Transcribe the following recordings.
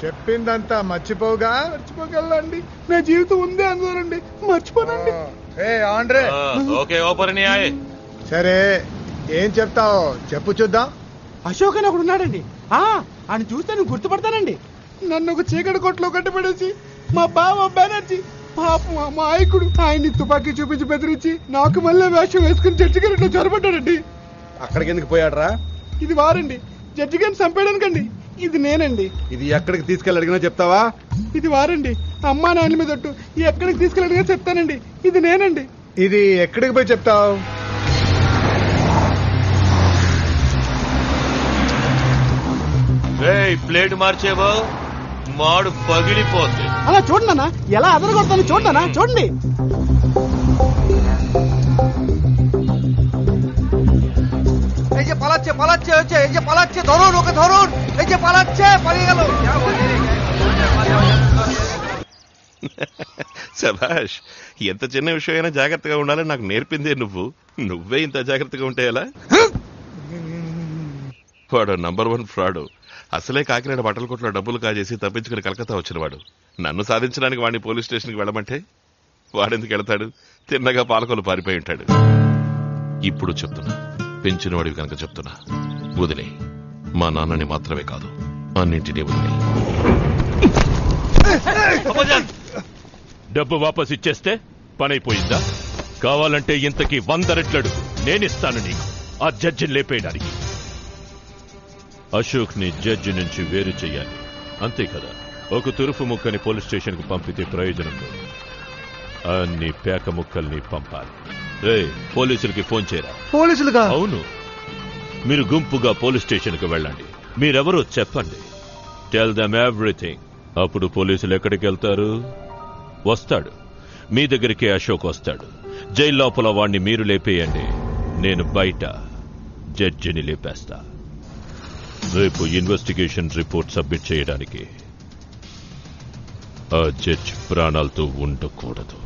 చెప్పిందంతా మర్చిపోగలండి. నా జీవితం ఉంది అందులోనండి, మర్చిపోనండి. సరే ఏం చెప్తావు చెప్పు చూద్దాం. అశోక్ అని ఒకడు ఉన్నాడండి. ఆయన చూస్తే నేను గుర్తుపడతానండి. నన్ను ఒక చీకటి కొట్లో కట్టబడేసి మా బావ బెనర్జీ పాపం మా మాయకుడు ఆయన్ని తుపాకీ చూపించి బెదిరించి నాకు మళ్ళీ వేషం వేసుకుని జడ్జి గారిలో చొరబడ్డాడండి. అక్కడికి ఎందుకు పోయాడరా? ఇది వారండి, జడ్జి గారిని చంపేయడానికండి. ఇది నేనండి. ఇది ఎక్కడికి తీసుకెళ్ళి అడిగినా చెప్తావా? ఇది వారండి, అమ్మా నాయన మీద ఎక్కడికి తీసుకెళ్ళి అడిగినా చెప్తానండి. ఇది నేనండి. ఇది ఎక్కడికి పోయి చెప్తావు? ప్లేట్ మార్చేవో మాడు పగిలిపోతుంది. అలా చూడనా ఎలా అదరగొడతాను, చూడనా చూడండి. এই যে পালাচ্ছে হচ্ছে, এই যে পালাচ্ছে, ধরুন ওকে ধরুন, এই যে পালাচ্ছে, পালিয়ে গেল। శభాష్, ఎంత చిన్న విషయమైనా జాగ్రత్తగా ఉండాలని నాకు నేర్పిందే నువ్వే ఇంత జాగ్రత్తగా ఉంటే ఎలా? వాడు నంబర్ 1 ఫ్రాడు. అసలే కాకినాడ బట్టల కొట్లో డబ్బులు కాజేసి తప్పించుకుని కలకత్తా వచ్చినవాడు. నన్ను సాధించడానికి వాడిని పోలీస్ స్టేషన్కి వెళ్ళమంటే వాడెందుకు వెళతాడు? తిన్నగా పాలకొలు పారిపోయి ఉంటాడు. ఇప్పుడు చెప్తున్నా, పెంచినవాడివి కనుక చెప్తున్నా, వదిలే. మా నాన్నని మాత్రమే కాదు, అన్నింటినీ వదిలే. డబ్బు వాపస్ ఇచ్చేస్తే పనైపోయిందా? కావాలంటే ఇంతకీ 100 రెట్లడు నేనిస్తాను నీకు, ఆ జడ్జిని లేపేయడానికి. అశోక్ ని జడ్జి నుంచి వేరు చెయ్యాలి, అంతే కదా? ఒక తురుపు ముక్కని పోలీస్ స్టేషన్ కు పంపితే ప్రయోజనం లేదు, అన్ని పేక ముక్కల్ని పంపాలి. పోలీసులకి ఫోన్ చేయరా. పోలీసులుగా? అవును, మీరు గుంపుగా పోలీస్ స్టేషన్ కు వెళ్ళండి. మీరెవరో చెప్పండి, టెల్ దెమ్ ఎవ్రీథింగ్. అప్పుడు పోలీసులు ఎక్కడికి వెళ్తారు? వస్తాడు మీ దగ్గరికి, అశోక్ వస్తాడు. జైలు లోపల వాణ్ణి మీరు లేపేయండి, నేను బయట జడ్జిని లేపేస్తా. రేపు ఇన్వెస్టిగేషన్ రిపోర్ట్ సబ్మిట్ చేయడానికి ఆ జడ్జి ప్రాణాలతో ఉండకూడదు.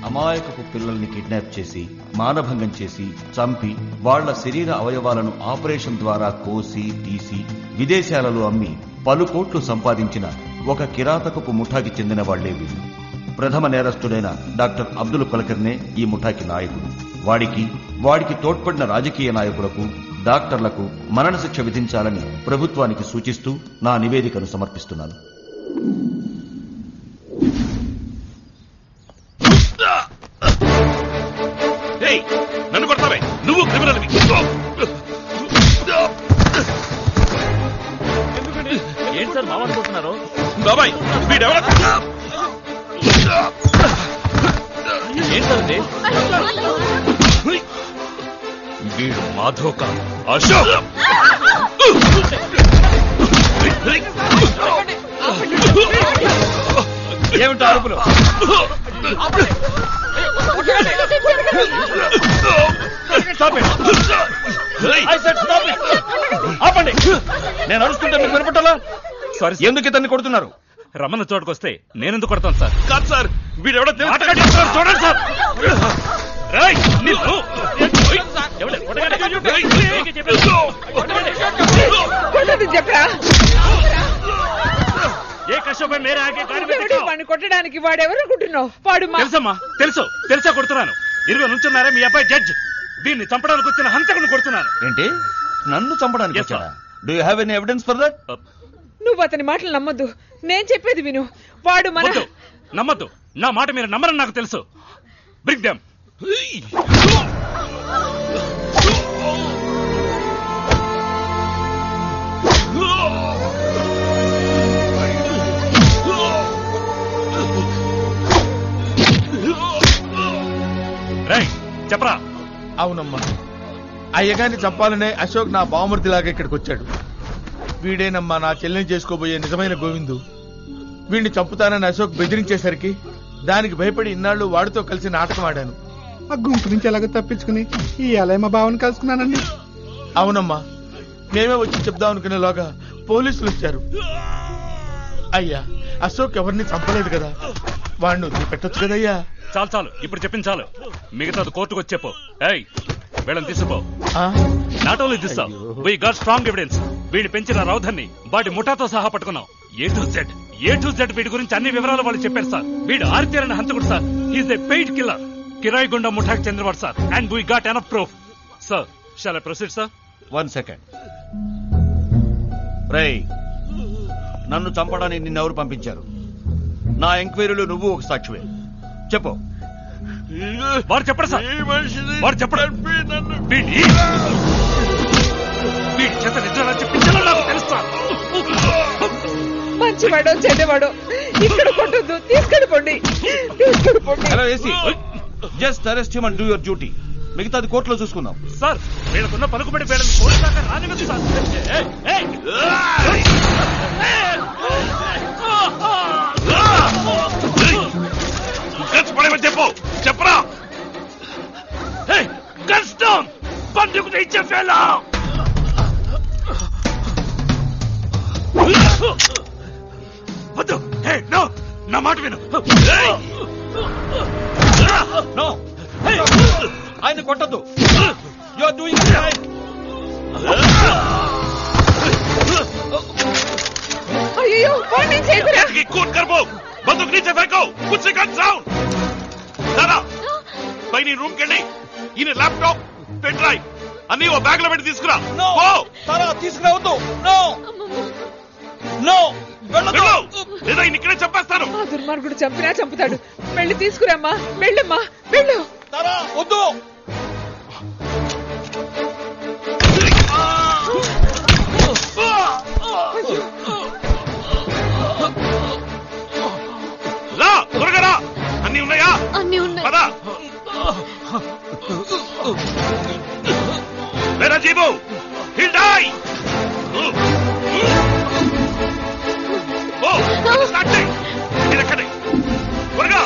అమాయకపు పిల్లల్ని కిడ్నాప్ చేసి, మానభంగం చేసి, చంపి, వాళ్ల శరీర అవయవాలను ఆపరేషన్ ద్వారా కోసి తీసి విదేశాలలో అమ్మి పలు కోట్లు సంపాదించిన ఒక కిరాతకపు ముఠాకి చెందిన వాళ్లే వీళ్ళు. ప్రథమ నేరస్తుడైన డాక్టర్ అబ్దుల్ కులకర్నే ఈ ముఠాకి నాయకుడు. వాడికి తోడ్పడిన రాజకీయ నాయకులకు, డాక్టర్లకు మరణశిక్ష విధించాలని ప్రభుత్వానికి సూచిస్తూ నా నివేదికను సమర్పిస్తున్నాను. నన్ను కొడతావే, నువ్వు క్రిమినల్వి. ఏం సార్ మామనుకుంటున్నారు? బాబాయ్ వీడెవడ? ఏంటండి వీడు? మాధవ్ కాదు, అశోక్. ఏమిటో అరుపులు? ఆపండి, నేను అరుస్తుంటే మీకు వినపట్టాలా? ఎందుకు ఇతన్ని కొడుతున్నారు? రమణ చోటుకొస్తే నేనెందుకు కొడతాను సార్? కాదు సార్, వీడెవడో చూడండి సార్. ఏ కష్టపై మేరే ఆగే గాడి కొట్టడానికి వాడెవరనుకుంటున్నావు? వాడు తెలుసమ్మా, తెలుసా కొడుతున్నాను. ఇరుగు నుంచున్నారా మీ అబ్బాయి జడ్జ్? దీన్ని చంపడానికి వచ్చిన హంతకుని కొడుతున్నాను. ఏంటి, నన్ను చంపడానికి వచ్చారా? Do you have any evidence for that? నువ్వు అతని మాటలు నమ్మొద్దు, నేను చెప్పేది విను. వాడు నమ్మద్దు, నా మాట మీరు నమ్మరని నాకు తెలుసు. Bring them. చెప్పరా. అవునమ్మా, అయ్యగాని చంపాలనే అశోక్ నా బావమర్దిలాగా ఇక్కడికి వచ్చాడు. వీడేనమ్మా నా చెల్లెని చేసుకోబోయే నిజమైన గోవిందు. వీడిని చంపుతానని అశోక్ బెదిరించేసరికి దానికి భయపడి ఇన్నాళ్ళు వాడితో కలిసి నాటకం ఆడాను. ఆ గుంపు నుంచి ఎలాగో తప్పించుకుని ఈ అలా మా బావని కలుసుకున్నానండి. అవునమ్మా, మేమే వచ్చి చెప్దాం అనుకునేలోగా పోలీసులు వచ్చారు. అయ్యా, అశోక్ ఎవరిని చంపలేదు కదా, వాడిని వదిలిపెట్టొచ్చు కదయ్యా. చాలు, ఇప్పుడు చెప్పింది చాలు. మిగతాది కోర్టుకు వచ్చేపో. వీళ్ళని తీసుకో. Not only this, we got strong evidence. వీడిని పెంచిన రౌధర్ని వాడి ముఠాతో సహా పట్టుకున్నాం. ఏ టు జెడ్ వీడి గురించి అన్ని వివరాలు వాళ్ళు చెప్పారు సార్. వీడు ఆరితేరని హంతకుడు sir. He's a paid killer. కిరాయి గుండా ముఠాకి చెందినవాడు sir. And we got enough proof sir. Shawl I proceed sir? 1 second. రేయ్, నన్ను చంపడానికి నిన్నెవరు పంపించారు? నా ఎంక్వైరీలో నువ్వు ఒక సాక్షివే. చెప్పు. వాడు చెప్పడు సార్. వాడు చెప్పడు. వీడి చేత నిజాలు చెప్పించాలో నాకు తెలుస్తా. మంచివాడో చెడ్డవాడో ఇక్కడ కొట్టద్దు. తీసుకెళ్ళిపోండి. Hello AC, just arrest him and do your duty. మిగతాది కోర్టులో చూసుకుందాం. సార్, వీళ్ళకున్న పలుకుబడి వీళ్ళని పోలీసు దాకా రానివ్వదు సార్. చెప్పు, చెప్పరా. బందుకు ఇచ్చే ఫెలో. వద్దు. నో, నా మాట విను. నో, ఆయన కొట్టద్దు. You are doing right. అయ్యో, వాడిని చేయకురా. कूद कर वो बंदूक नीचे फेंको. कुछ सेकंड साउंड. दादा పైన రూమ్ కెళ్ళి ఈయన ల్యాప్టాప్, పెన్ డ్రైవ్ అన్ని ఓ బ్యాగ్ లో పెట్టి తీసుకురా. తీసుకురావద్దు. నో నో, లేదా ఈయన ఇక్కడే చంపేస్తాను. ఆ దుర్మార్గుడు చంపినా చంపుతాడు. వెళ్ళి తీసుకురామ్మా. వెళ్ళమ్మా, వెళ్ళు. వద్దు. రా, త్వరగా రా. అన్ని ఉన్నాయా? అన్ని ఉన్నాయి. పదా. मेरा जीबू he'll die. స్టార్ట్ చేయి. ఇది ఎక్కడే త్వరగా.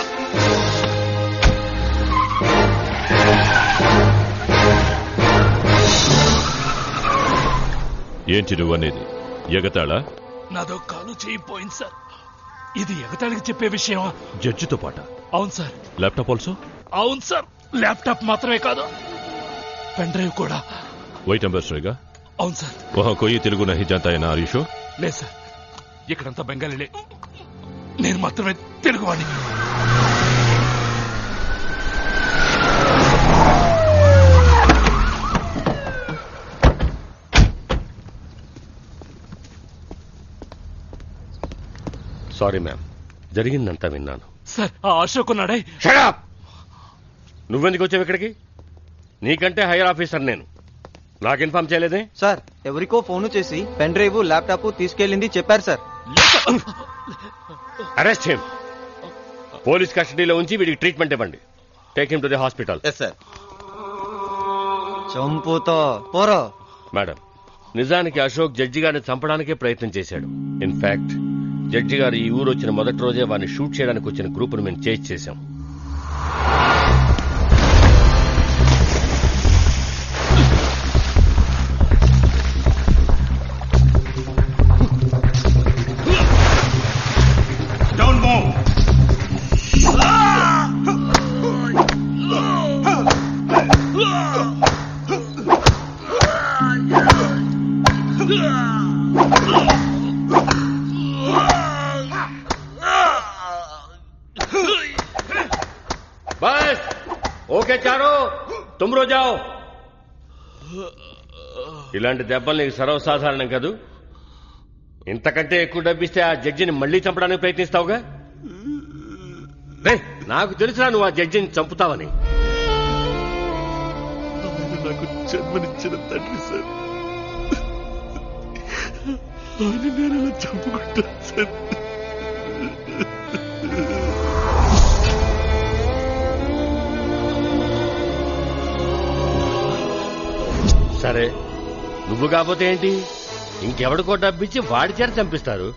ఏంటి నువ్వనేది? ఎగతాళా? నాదో కాలు చేయిపోయింది సార్. ఇది ఎగతాళికి చెప్పే విషయమా? జడ్జితో పాట? అవును సార్. Laptop also? అవును సార్. ల్యాప్టాప్ మాత్రమే కాదు, పెన్ డ్రైవ్ కూడా. వైట్ అంబాసిడర్గా? అవును సార్. వహా కోయి తెలుగు నహీ జాంతా హై నా ఆరీషో? లేదు సార్, ఇక్కడంతా బెంగాలీలే. నేను మాత్రమే తెలుగువాడిని. సారీ మ్యామ్, జరిగిందంతా విన్నాను. సార్, ఆ అశోక్ ఉన్నాడే. షడప్! నువ్వెందుకు వచ్చావు ఇక్కడికి? నీకంటే హైయర్ ఆఫీసర్ నేను. నాకు ఇన్ఫార్మ్ చేయలేదే? సార్, ఎవరికో ఫోను చేసి పెన్ డ్రైవ్, ల్యాప్టాప్ తీసుకెళ్ళింది చెప్పారు సార్. Arrest him. పోలీస్ కస్టడీలో ఉంచి వీడికి ట్రీట్మెంట్ ఇవ్వండి. Take him to the hospital. Yes sir. చంపుతో పోరో. మేడం, నిజానికి అశోక్ జడ్జి గారిని చంపడానికే ప్రయత్నం చేశాడు. ఇన్ఫాక్ట్ జడ్జి గారు ఈ ఊరు వచ్చిన మొదటి రోజే వారిని షూట్ చేయడానికి వచ్చిన గ్రూపును మేము చేజ్ చేశాం. Don't move. బస్ ఓకే చారో, తుమ్రో జాओ. ఇలాంటి దెబ్బలు నీకు సర్వసాధారణం కాదు. ఇంతకంటే ఎక్కువ డబ్బిస్తే ఆ జడ్జిని మళ్లీ చంపడానికి ప్రయత్నిస్తావుగా. నాకు తెలుసురా నువ్వు ఆ జడ్జిని చంపుతావని. నాకు జన్మనిచ్చిన తండ్రి సార్, ఆయన నేను అలా చంపుకుంటాను సార్. సరే, నువ్వు కాకపోతే ఏంటి, ఇంకెవడికో డబ్బిచ్చి వాడి చేత చంపిస్తారు.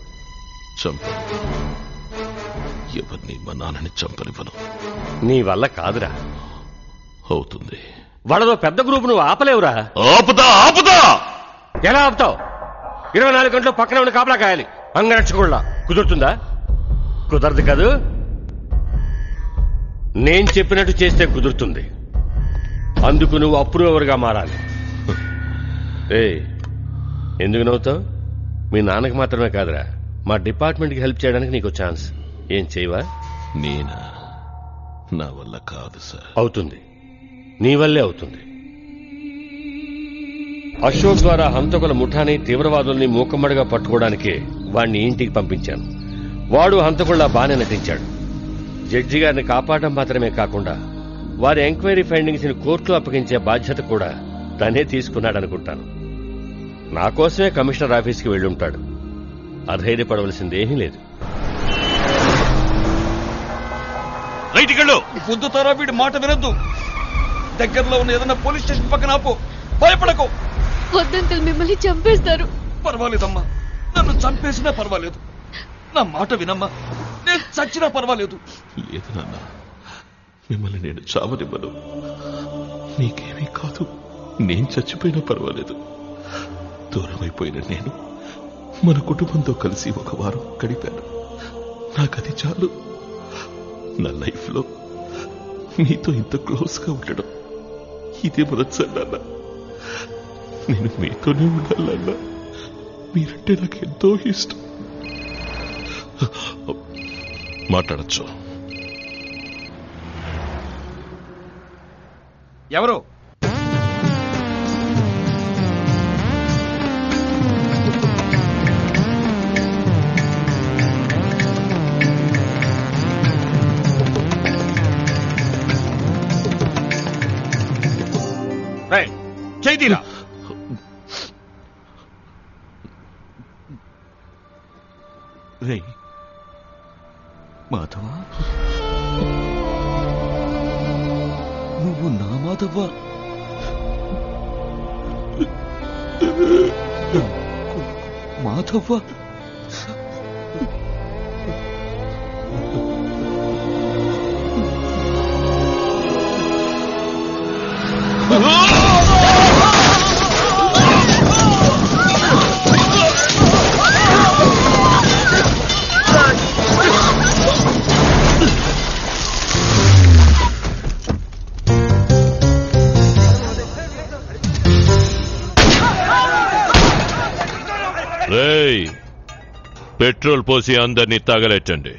ఎవరిని మా నాన్నని చంపనివ్వను. నీ వల్ల కాదురా. అవుతుంది. వాళ్ళదో పెద్ద గ్రూప్, నువ్వు ఆపలేవురా. ఆపుతా. ఎలా ఆపుతావు? 24 గంటలు పక్కన ఉండి కాపలా కాయాలి. అంగరక్షకుళ్ళ కుదురుతుందా? కుదరదు కాదు. నేను చెప్పినట్టు చేస్తే కుదురుతుంది. అందుకు నువ్వు అప్రూవర్గా మారాలి. ఎందుకు నవ్వుతావు? మీ నాన్నకి మాత్రమే కాదురా, మా డిపార్ట్మెంట్కి హెల్ప్ చేయడానికి నీకు ఛాన్స్. ఏం చేయవా? నేనా? నా వల్ల కాదు సార్. అవుతుంది, నీ వల్లే అవుతుంది. అశోక్ ద్వారా హంతకుల ముఠాని తీవ్రవాదుల్ని మూకమ్మడిగా పట్టుకోవడానికే వాణ్ణి ఇంటికి పంపించాను. వాడు హంతకుల్లా బానే నటించాడు. జడ్జి గారిని కాపాడడం మాత్రమే కాకుండా వారి ఎంక్వైరీ ఫైండింగ్స్ ని కోర్టులో అప్పగించే బాధ్యత కూడా తనే తీసుకున్నాడనుకుంటాను. నా కోసమే కమిషనర్ ఆఫీస్కి వెళ్ళుంటాడు. అధైర్యపడవలసిందేమీ లేదు. రైట్కెళ్ళు. పొద్దుతారా వీడి మాట వినొద్దు. దగ్గరలో ఉన్న ఏదైనా పోలీస్ స్టేషన్ పక్కన ఆపు. భయపడకు. వద్దంకల్, మిమ్మల్ని చంపేస్తారు. పర్వాలేదమ్మా, నన్ను చంపేసినా పర్వాలేదు. నా మాట వినమ్మా, నేను చచ్చినా పర్వాలేదు. లేదు నాన్న, మిమ్మల్ని నేను చావనివ్వను. నీకేమీ కాదు, నేను చచ్చిపోయినా పర్వాలేదు. దూరమైపోయిన నేను మన కుటుంబంతో కలిసి ఒక వారం గడిపాను. నాకది చాలు. నా లైఫ్ లో మీతో ఇంత క్లోజ్ గా ఉండడం ఇదే మొదటిసారి నాన్న. నేను మీతోనే ఉండాలన్నా. మీరంటే నాకు ఎంతో ఇష్టం. మాట్లాడచ్చు. ఎవరు? చేయిరా. రే మాధవా, నువ్వు నా మాధవా? మాధవా? రేయ్, పెట్రోల్ పోసి అందరినీ తగలెట్టండి.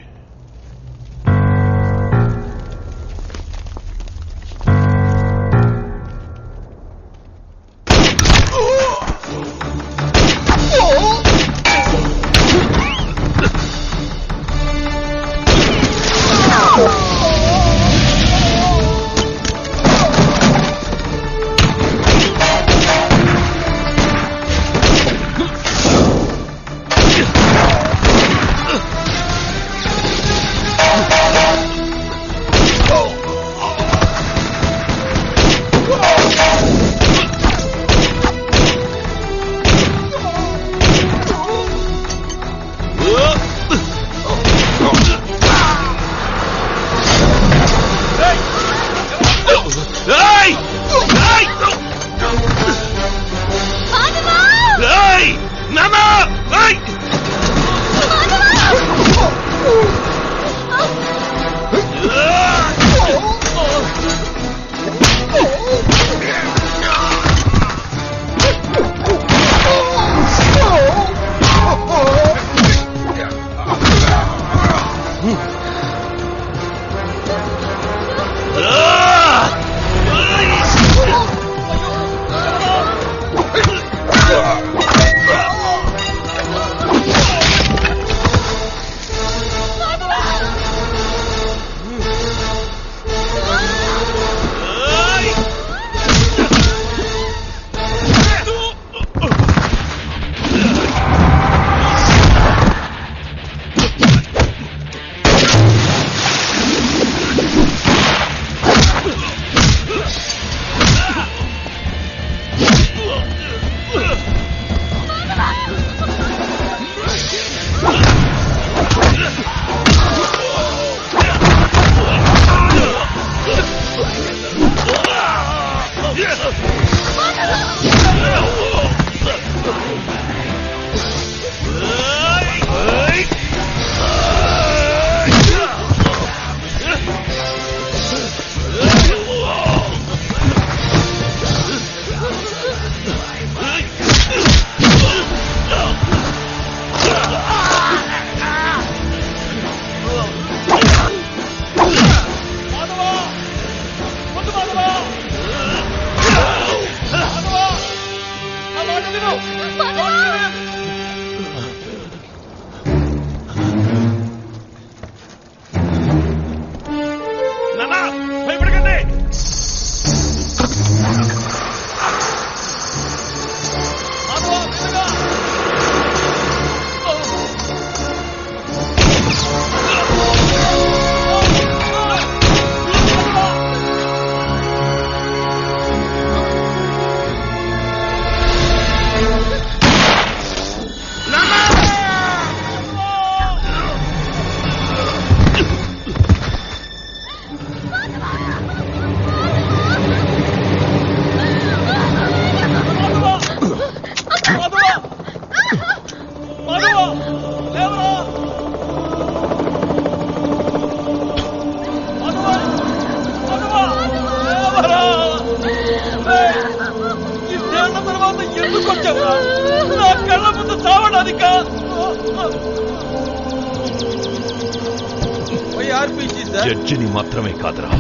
జడ్జిని మాత్రమే కాదురా,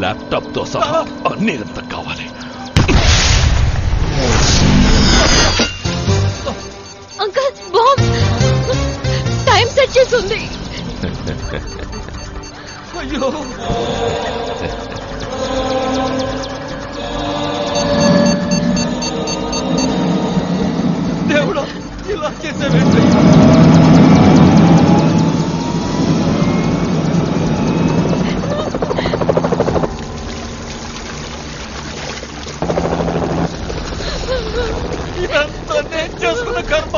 ల్యాప్టాప్ తో సహా అన్ని ఎంత కావాలి. అంకల్ బాంబ్ టైం సెట్ చేసి ఉంది. అయ్యో దేవుడా ఇలా చేసేవేంటి? ఇదంతా నేను చేసుకున్న కర్మ.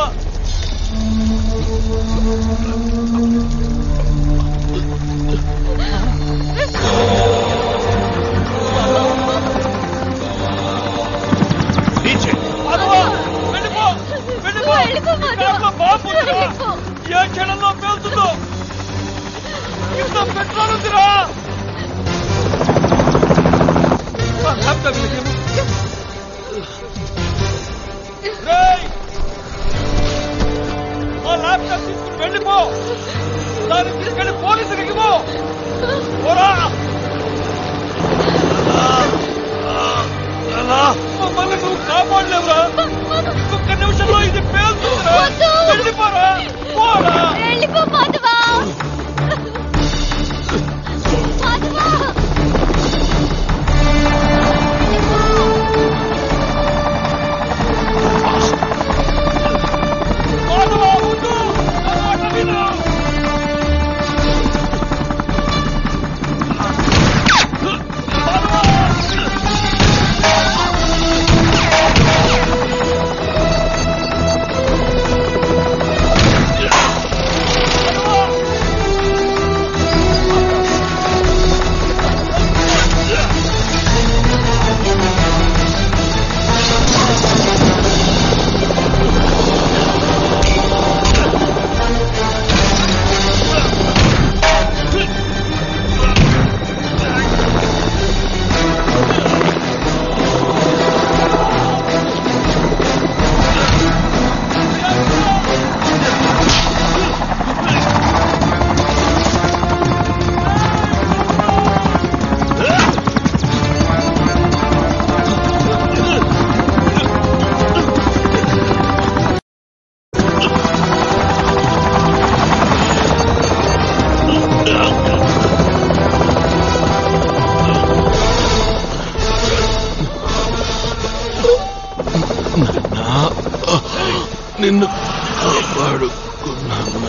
ఏ క్షణంలో పేలుతుందో ఇంత పెట్రోల్ ఉందిరా. ఆ ల్యాప్టాప్ తీసుకుని వెళ్ళిపో. దాన్ని తీసుకెళ్లి పోలీసులకు ఇవ్వు. మమ్మల్ని నువ్వు కాపాడలేవురా. ఒక్క నిమిషంలో ఇది పేలుతుందిరా. వెళ్ళిపోరా. పోరా. వెళ్ళిపో మాధవా. నిన్ను కాపాడుకున్నాను.